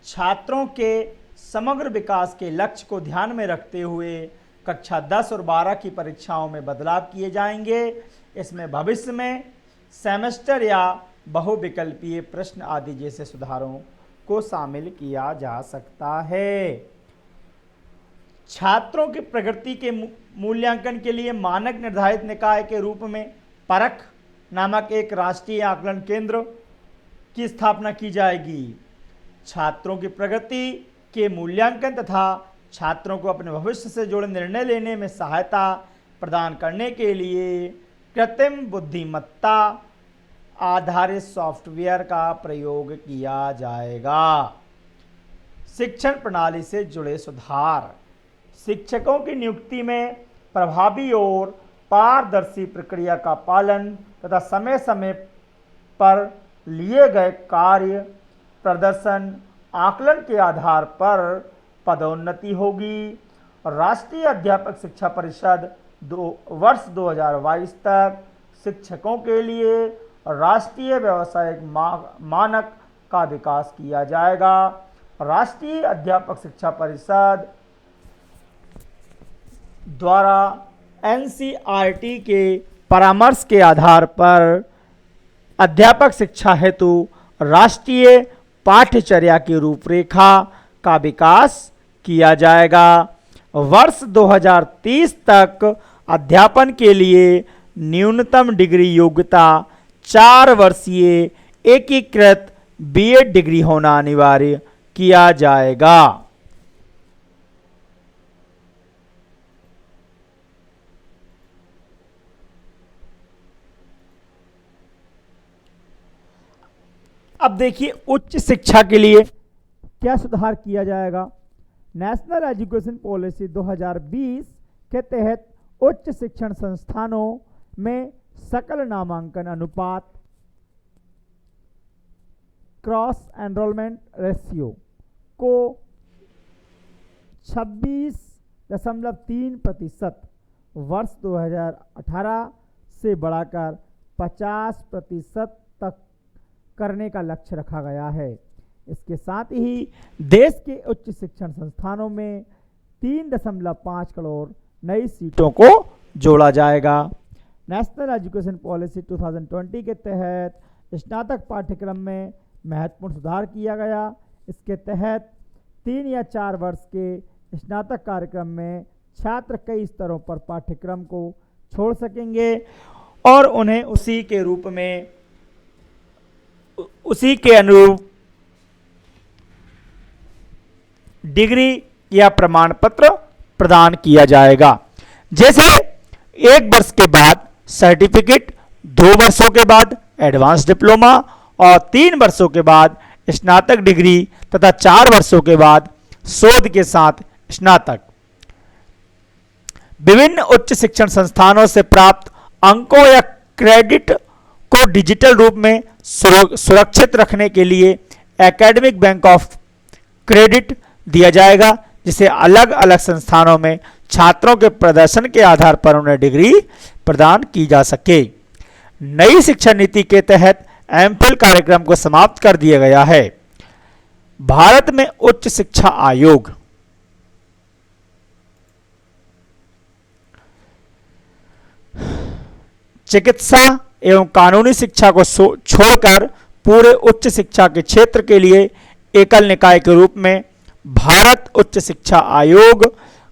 छात्रों के समग्र विकास के लक्ष्य को ध्यान में रखते हुए कक्षा 10 और 12 की परीक्षाओं में बदलाव किए जाएंगे। इसमें भविष्य में सेमेस्टर या बहुविकल्पीय प्रश्न आदि जैसे सुधारों को शामिल किया जा सकता है। छात्रों की प्रगति के मूल्यांकन के लिए मानक निर्धारित निकाय के रूप में परख नामक एक राष्ट्रीय आकलन केंद्र की स्थापना की जाएगी। छात्रों की प्रगति के मूल्यांकन तथा छात्रों को अपने भविष्य से जुड़े निर्णय लेने में सहायता प्रदान करने के लिए कृत्रिम बुद्धिमत्ता आधारित सॉफ्टवेयर का प्रयोग किया जाएगा। शिक्षण प्रणाली से जुड़े सुधार। शिक्षकों की नियुक्ति में प्रभावी और पारदर्शी प्रक्रिया का पालन तथा समय समय पर लिए गए कार्य प्रदर्शन आकलन के आधार पर पदोन्नति होगी। राष्ट्रीय अध्यापक शिक्षा परिषद वर्ष 2022 तक शिक्षकों के लिए राष्ट्रीय व्यावसायिक मानक का विकास किया जाएगा। राष्ट्रीय अध्यापक शिक्षा परिषद द्वारा एनसीईआरटी के परामर्श के आधार पर अध्यापक शिक्षा हेतु राष्ट्रीय पाठ्यचर्या की रूपरेखा का विकास किया जाएगा। वर्ष 2030 तक अध्यापन के लिए न्यूनतम डिग्री योग्यता 4 वर्षीय एकीकृत बीएड डिग्री होना अनिवार्य किया जाएगा। अब देखिए उच्च शिक्षा के लिए क्या सुधार किया जाएगा। नेशनल एजुकेशन पॉलिसी 2020 के तहत उच्च शिक्षण संस्थानों में सकल नामांकन अनुपात क्रॉस एनरोलमेंट रेशियो को 26.3% वर्ष 2018 से बढ़ाकर 50% तक करने का लक्ष्य रखा गया है। इसके साथ ही देश के उच्च शिक्षण संस्थानों में 3.5 करोड़ नई सीटों को जोड़ा जाएगा। नेशनल एजुकेशन पॉलिसी 2020 के तहत स्नातक पाठ्यक्रम में महत्वपूर्ण सुधार किया गया। इसके तहत 3 या 4 वर्ष के स्नातक कार्यक्रम में छात्र कई स्तरों पर पाठ्यक्रम को छोड़ सकेंगे और उन्हें उसी के अनुरूप डिग्री या प्रमाण पत्र प्रदान किया जाएगा। जैसे 1 वर्ष के बाद सर्टिफिकेट, 2 वर्षों के बाद एडवांस डिप्लोमा और 3 वर्षों के बाद स्नातक डिग्री तथा 4 वर्षों के बाद शोध के साथ स्नातक। विभिन्न उच्च शिक्षण संस्थानों से प्राप्त अंकों या क्रेडिट को डिजिटल रूप में सुरक्षित रखने के लिए एकेडमिक बैंक ऑफ क्रेडिट दिया जाएगा, जिसे अलग अलग संस्थानों में छात्रों के प्रदर्शन के आधार पर उन्हें डिग्री प्रदान की जा सके। नई शिक्षा नीति के तहत एमफिल कार्यक्रम को समाप्त कर दिया गया है। भारत में उच्च शिक्षा आयोग चिकित्सा एवं कानूनी शिक्षा को छोड़कर पूरे उच्च शिक्षा के क्षेत्र के लिए एकल निकाय के रूप में भारत उच्च शिक्षा आयोग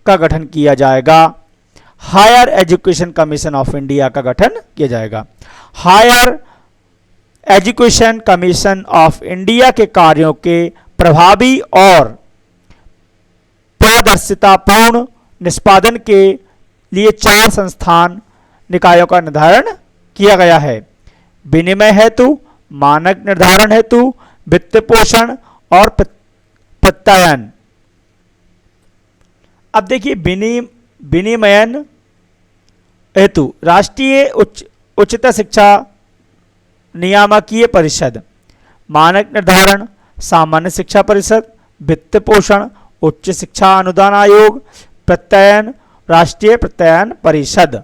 का गठन किया जाएगा। Higher education commission of India का गठन किया जाएगा। Higher education commission of India के कार्यों के प्रभावी और पारदर्शितापूर्ण निष्पादन के लिए 4 संस्थान निकायों का निर्धारण किया गया है। विनिमय हेतु, मानक निर्धारण हेतु, वित्त पोषण और प्रत्यायन। अब देखिए विनिमयन हेतु राष्ट्रीय उच्चतर शिक्षा नियामकीय परिषद, मानक निर्धारण सामान्य शिक्षा परिषद, वित्त पोषण उच्च शिक्षा अनुदान आयोग, प्रत्यायन राष्ट्रीय प्रत्यायन परिषद।